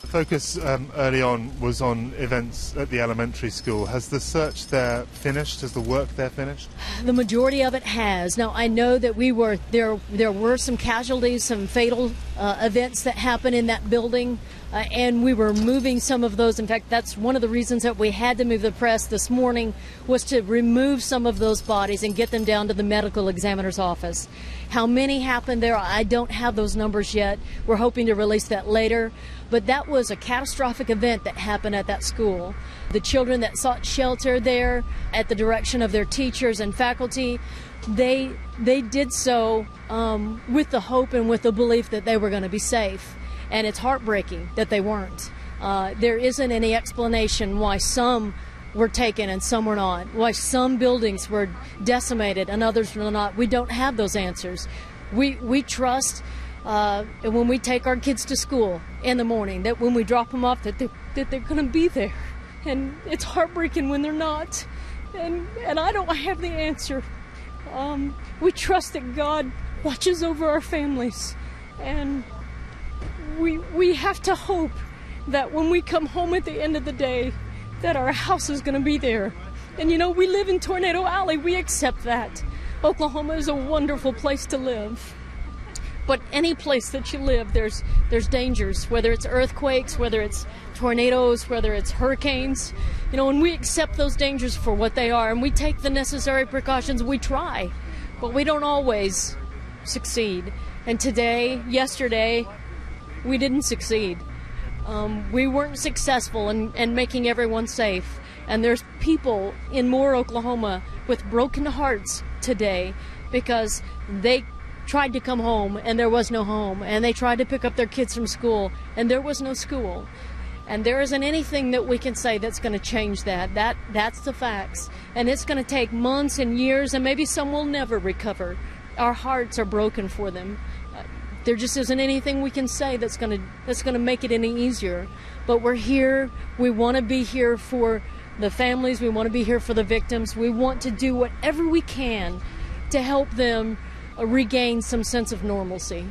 The focus early on was on events at the elementary school. Has the search there finished? Has the work there finished? The majority of it has. Now, I know that there were some casualties, some fatal events that happened in that building, and we were moving some of those. In fact, that's one of the reasons that we had to move the press this morning, was to remove some of those bodies and get them down to the medical examiner's office. How many happened there, I don't have those numbers yet. We're hoping to release that later. But that was a catastrophic event that happened at that school. The children that sought shelter there at the direction of their teachers and faculty, they did so with the hope and with the belief that they were going to be safe. And it's heartbreaking that they weren't. There isn't any explanation why some were taken and some were not, why some buildings were decimated and others were not. We don't have those answers. We trust when we take our kids to school in the morning, that when we drop them off, that they're going to be there. And it's heartbreaking when they're not. And I don't have the answer. We trust that God watches over our families. And we have to hope that when we come home at the end of the day, that our house is going to be there. And you know, we live in Tornado Alley. We accept that. Oklahoma is a wonderful place to live. But any place that you live, there's dangers, whether it's earthquakes, whether it's tornadoes, whether it's hurricanes. You know, and we accept those dangers for what they are, and we take the necessary precautions. We try, but we don't always succeed. And yesterday, we didn't succeed. We weren't successful in making everyone safe. And there's people in Moore, Oklahoma, with broken hearts today because they tried to come home and there was no home, and they tried to pick up their kids from school and there was no school. And there isn't anything that we can say that's going to change that. That's the facts. And it's going to take months and years, and maybe some will never recover. Our hearts are broken for them. There just isn't anything we can say that's going to make it any easier. But we're here. We want to be here for the families. We want to be here for the victims. We want to do whatever we can to help them regain some sense of normalcy.